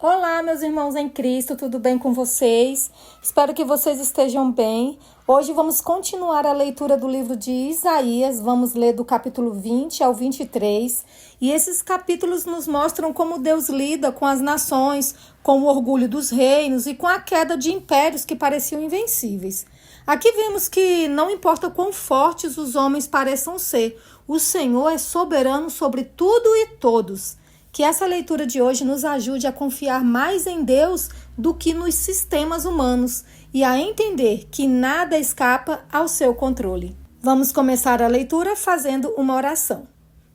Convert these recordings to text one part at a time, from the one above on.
Olá, meus irmãos em Cristo, tudo bem com vocês? Espero que vocês estejam bem. Hoje vamos continuar a leitura do livro de Isaías, vamos ler do capítulo 20 ao 23. E esses capítulos nos mostram como Deus lida com as nações, com o orgulho dos reinos e com a queda de impérios que pareciam invencíveis. Aqui vemos que não importa quão fortes os homens pareçam ser, o Senhor é soberano sobre tudo e todos. Que essa leitura de hoje nos ajude a confiar mais em Deus do que nos sistemas humanos e a entender que nada escapa ao seu controle. Vamos começar a leitura fazendo uma oração.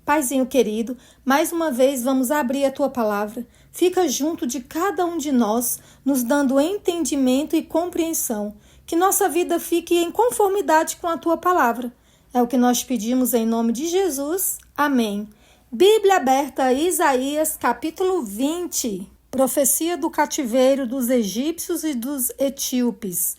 Paizinho querido, mais uma vez vamos abrir a Tua palavra. Fica junto de cada um de nós, nos dando entendimento e compreensão. Que nossa vida fique em conformidade com a Tua palavra. É o que nós pedimos em nome de Jesus. Amém. Bíblia aberta a Isaías, capítulo 20. Profecia do cativeiro dos egípcios e dos etíopes.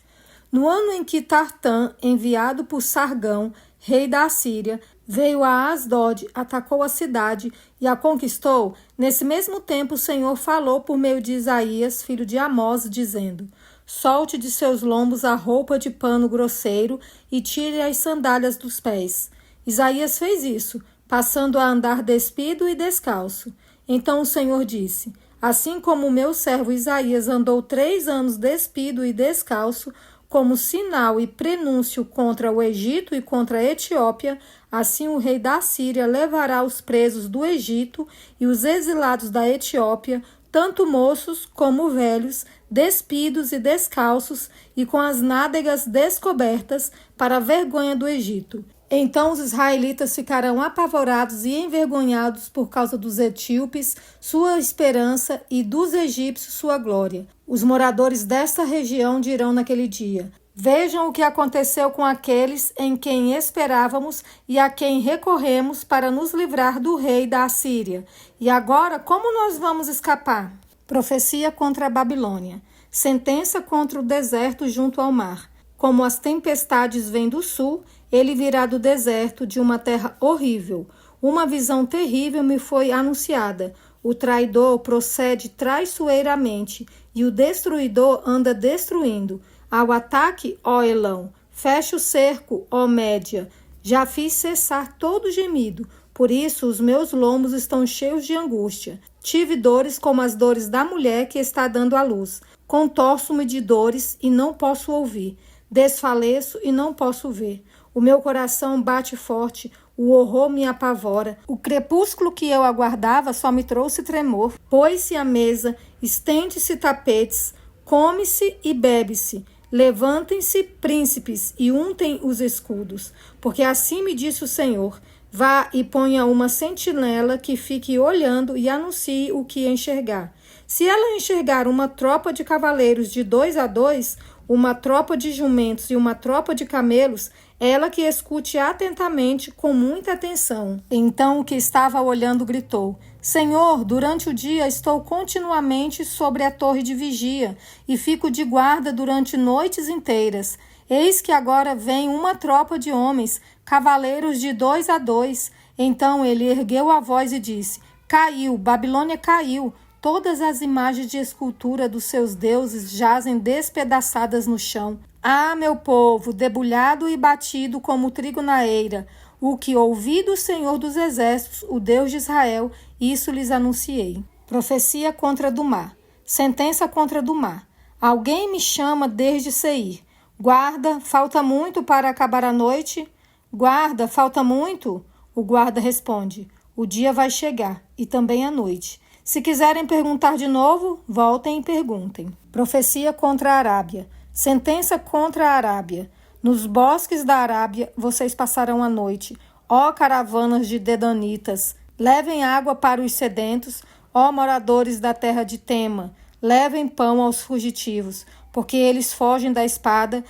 No ano em que Tartã, enviado por Sargão, rei da Assíria, veio a Asdod, atacou a cidade e a conquistou, nesse mesmo tempo o Senhor falou por meio de Isaías, filho de Amós, dizendo: solte de seus lombos a roupa de pano grosseiro e tire as sandálias dos pés. Isaías fez isso, passando a andar despido e descalço. Então o Senhor disse: assim como o meu servo Isaías andou 3 anos despido e descalço, como sinal e prenúncio contra o Egito e contra a Etiópia, assim o rei da Síria levará os presos do Egito e os exilados da Etiópia, tanto moços como velhos, despidos e descalços, e com as nádegas descobertas, para a vergonha do Egito. Então os israelitas ficarão apavorados e envergonhados por causa dos etíopes, sua esperança, e dos egípcios, sua glória. Os moradores desta região dirão naquele dia: vejam o que aconteceu com aqueles em quem esperávamos e a quem recorremos para nos livrar do rei da Assíria. E agora, como nós vamos escapar? Profecia contra a Babilônia. Sentença contra o deserto junto ao mar. Como as tempestades vêm do sul, ele virá do deserto, de uma terra horrível. Uma visão terrível me foi anunciada. O traidor procede traiçoeiramente, e o destruidor anda destruindo. Ao ataque, ó Elão, feche o cerco, ó Média. Já fiz cessar todo gemido, por isso os meus lombos estão cheios de angústia. Tive dores como as dores da mulher que está dando à luz. Contorço-me de dores e não posso ouvir. Desfaleço e não posso ver. O meu coração bate forte, o horror me apavora. O crepúsculo que eu aguardava só me trouxe tremor. Pôs-se à mesa, estende-se tapetes, come-se e bebe-se. Levantem-se príncipes e untem os escudos. Porque assim me disse o Senhor: vá e ponha uma sentinela que fique olhando e anuncie o que enxergar. Se ela enxergar uma tropa de cavaleiros de 2 a 2, uma tropa de jumentos e uma tropa de camelos, ela que escute atentamente, com muita atenção. Então o que estava olhando gritou: Senhor, durante o dia estou continuamente sobre a torre de vigia e fico de guarda durante noites inteiras. Eis que agora vem uma tropa de homens, cavaleiros de 2 a 2. Então ele ergueu a voz e disse: caiu, Babilônia caiu. Todas as imagens de escultura dos seus deuses jazem despedaçadas no chão. Ah, meu povo, debulhado e batido como o trigo na eira, o que ouvi do Senhor dos Exércitos, o Deus de Israel, isso lhes anunciei. Profecia contra Dumá. Sentença contra Dumá. Alguém me chama desde Seir. Guarda, falta muito para acabar a noite? Guarda, falta muito? O guarda responde: o dia vai chegar, e também a noite. Se quiserem perguntar de novo, voltem e perguntem. Profecia contra a Arábia. Sentença contra a Arábia. Nos bosques da Arábia vocês passarão a noite, ó caravanas de dedanitas. Levem água para os sedentos, ó moradores da terra de Tema. Levem pão aos fugitivos, porque eles fogem da espada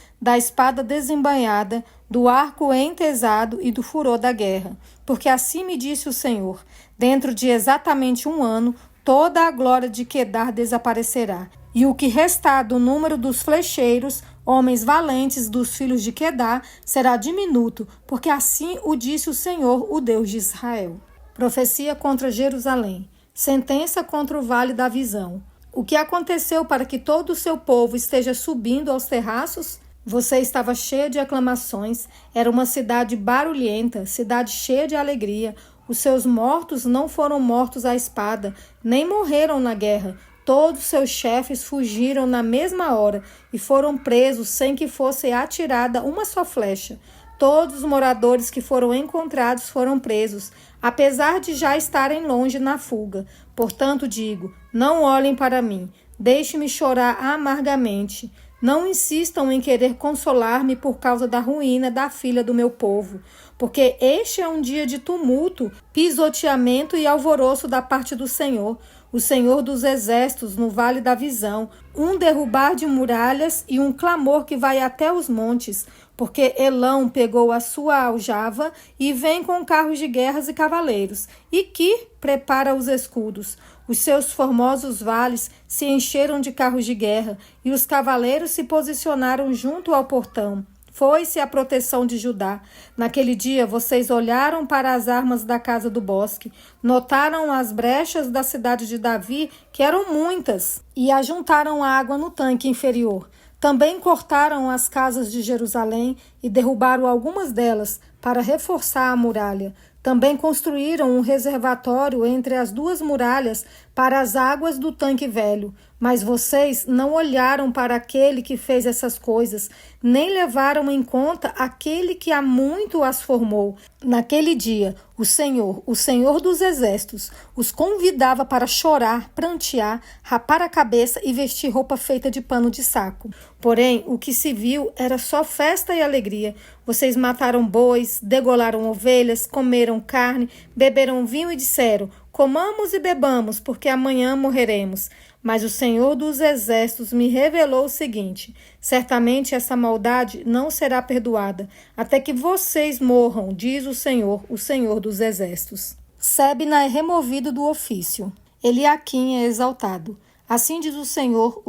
desembainhada, do arco entesado e do furor da guerra. Porque assim me disse o Senhor: dentro de exatamente 1 ano, toda a glória de Quedar desaparecerá, e o que restar do número dos flecheiros, homens valentes dos filhos de Quedar, será diminuto, porque assim o disse o Senhor, o Deus de Israel. Profecia contra Jerusalém. Sentença contra o vale da visão. O que aconteceu para que todo o seu povo esteja subindo aos terraços? Você estava cheio de aclamações, era uma cidade barulhenta, cidade cheia de alegria. Os seus mortos não foram mortos à espada, nem morreram na guerra. Todos seus chefes fugiram na mesma hora e foram presos sem que fosse atirada uma só flecha. Todos os moradores que foram encontrados foram presos, apesar de já estarem longe na fuga. Portanto, digo, não olhem para mim, deixe-me chorar amargamente. Não insistam em querer consolar-me por causa da ruína da filha do meu povo, porque este é um dia de tumulto, pisoteamento e alvoroço da parte do Senhor, o Senhor dos exércitos no vale da visão, um derrubar de muralhas e um clamor que vai até os montes, porque Elão pegou a sua aljava e vem com carros de guerras e cavaleiros, e que prepara os escudos. Os seus formosos vales se encheram de carros de guerra, e os cavaleiros se posicionaram junto ao portão. Foi-se a proteção de Judá. Naquele dia vocês olharam para as armas da casa do bosque, notaram as brechas da cidade de Davi, que eram muitas, e ajuntaram água no tanque inferior. Também cortaram as casas de Jerusalém e derrubaram algumas delas para reforçar a muralha. Também construíram um reservatório entre as duas muralhas para as águas do tanque velho. Mas vocês não olharam para aquele que fez essas coisas, nem levaram em conta aquele que há muito as formou. Naquele dia, o Senhor dos exércitos, os convidava para chorar, prantear, rapar a cabeça e vestir roupa feita de pano de saco. Porém, o que se viu era só festa e alegria. Vocês mataram bois, degolaram ovelhas, comeram carne, beberam vinho e disseram: comamos e bebamos, porque amanhã morreremos. Mas o Senhor dos exércitos me revelou o seguinte: certamente essa maldade não será perdoada, até que vocês morram, diz o Senhor dos exércitos. Sebna é removido do ofício. Eliaquim é exaltado. Assim diz o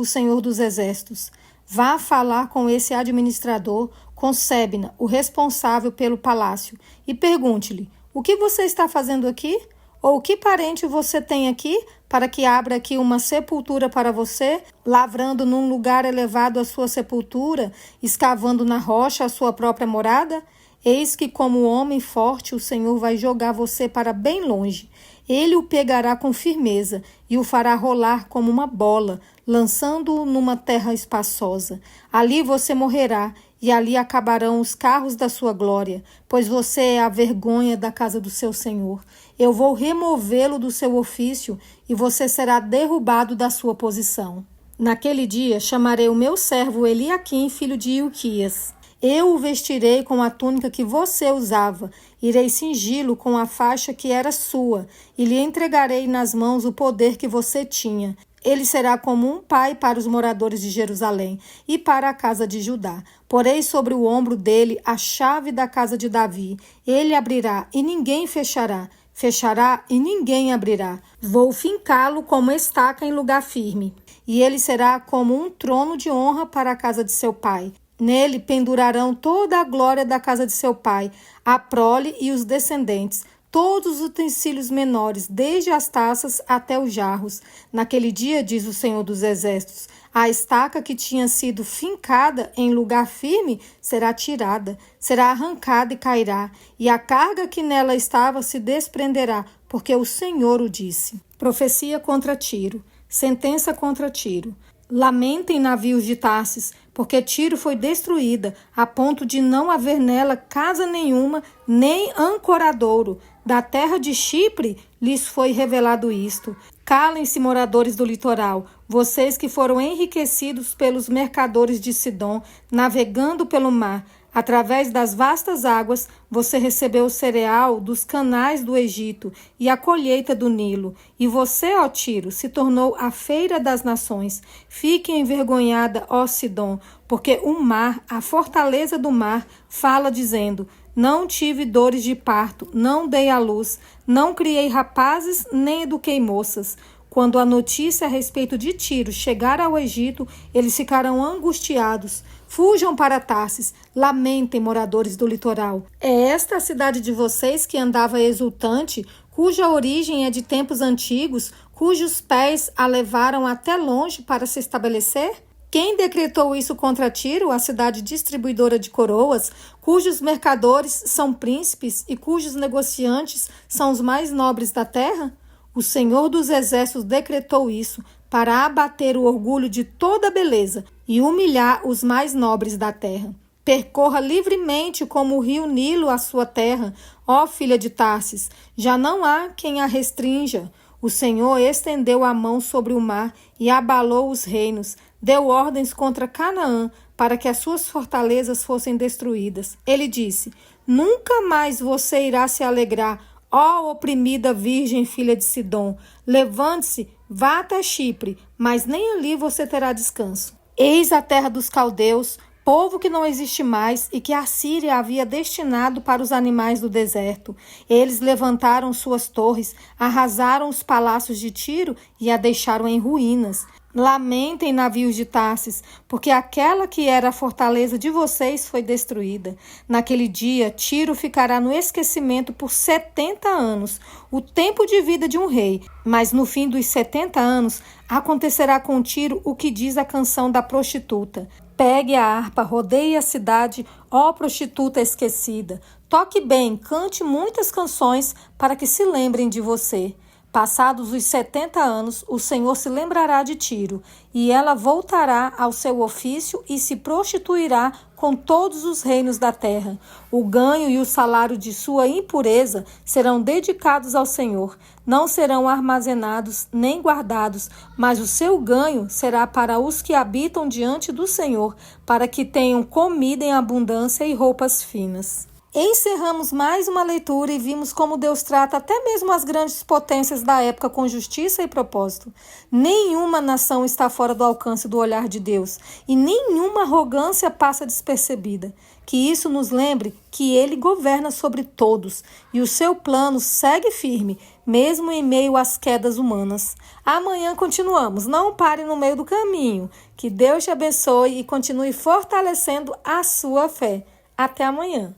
Senhor dos exércitos: vá falar com esse administrador, com Sebna, o responsável pelo palácio, e pergunte-lhe: o que você está fazendo aqui? Ou que parente você tem aqui, para que abra aqui uma sepultura para você, lavrando num lugar elevado a sua sepultura, escavando na rocha a sua própria morada? Eis que, como homem forte, o Senhor vai jogar você para bem longe. Ele o pegará com firmeza e o fará rolar como uma bola, lançando-o numa terra espaçosa. Ali você morrerá, e ali acabarão os carros da sua glória, pois você é a vergonha da casa do seu Senhor. Eu vou removê-lo do seu ofício, e você será derrubado da sua posição. Naquele dia chamarei o meu servo Eliaquim, filho de Ilquias. Eu o vestirei com a túnica que você usava, irei cingi-lo com a faixa que era sua, e lhe entregarei nas mãos o poder que você tinha. Ele será como um pai para os moradores de Jerusalém e para a casa de Judá. Porei sobre o ombro dele a chave da casa de Davi. Ele abrirá e ninguém fechará. Fechará e ninguém abrirá. Vou fincá-lo como estaca em lugar firme. E ele será como um trono de honra para a casa de seu pai. Nele pendurarão toda a glória da casa de seu pai, a prole e os descendentes, todos os utensílios menores, desde as taças até os jarros. Naquele dia, diz o Senhor dos exércitos, a estaca que tinha sido fincada em lugar firme será tirada, será arrancada e cairá, e a carga que nela estava se desprenderá, porque o Senhor o disse. Profecia contra Tiro, sentença contra Tiro. Lamentem navios de Tarsis, porque Tiro foi destruída, a ponto de não haver nela casa nenhuma, nem ancoradouro. Da terra de Chipre lhes foi revelado isto. Calem-se, moradores do litoral, vocês que foram enriquecidos pelos mercadores de Sidom, navegando pelo mar. Através das vastas águas, você recebeu o cereal dos canais do Egito e a colheita do Nilo. E você, ó Tiro, se tornou a feira das nações. Fique envergonhada, ó Sidom, porque o mar, a fortaleza do mar, fala dizendo: não tive dores de parto, não dei à luz, não criei rapazes, nem eduquei moças. Quando a notícia a respeito de Tiro chegar ao Egito, eles ficarão angustiados. Fujam para Tarsis, lamentem, moradores do litoral. É esta a cidade de vocês que andava exultante cuja origem é de tempos antigos, cujos pés a levaram até longe para se estabelecer? Quem decretou isso contra Tiro, a cidade distribuidora de coroas, cujos mercadores são príncipes e cujos negociantes são os mais nobres da terra? O Senhor dos Exércitos decretou isso para abater o orgulho de toda a beleza e humilhar os mais nobres da terra. Percorra livremente como o rio Nilo a sua terra, ó filha de Tarsis, já não há quem a restrinja. O Senhor estendeu a mão sobre o mar e abalou os reinos, deu ordens contra Canaã para que as suas fortalezas fossem destruídas. Ele disse: nunca mais você irá se alegrar, ó oprimida virgem filha de Sidom. Levante-se, vá até Chipre, mas nem ali você terá descanso. Eis a terra dos caldeus, povo que não existe mais e que a Síria havia destinado para os animais do deserto. Eles levantaram suas torres, arrasaram os palácios de Tiro e a deixaram em ruínas. Lamentem, navios de Tarsis, porque aquela que era a fortaleza de vocês foi destruída. Naquele dia, Tiro ficará no esquecimento por 70 anos, o tempo de vida de um rei. Mas no fim dos 70 anos, acontecerá com Tiro o que diz a canção da prostituta. Pegue a harpa, rodeie a cidade, ó prostituta esquecida. Toque bem, cante muitas canções para que se lembrem de você. Passados os 70 anos, o Senhor se lembrará de Tiro, e ela voltará ao seu ofício e se prostituirá com todos os reinos da terra. O ganho e o salário de sua impureza serão dedicados ao Senhor. Não serão armazenados nem guardados, mas o seu ganho será para os que habitam diante do Senhor, para que tenham comida em abundância e roupas finas. Encerramos mais uma leitura e vimos como Deus trata até mesmo as grandes potências da época com justiça e propósito. Nenhuma nação está fora do alcance do olhar de Deus e nenhuma arrogância passa despercebida. Que isso nos lembre que Ele governa sobre todos e o seu plano segue firme, mesmo em meio às quedas humanas. Amanhã continuamos, não pare no meio do caminho. Que Deus te abençoe e continue fortalecendo a sua fé. Até amanhã.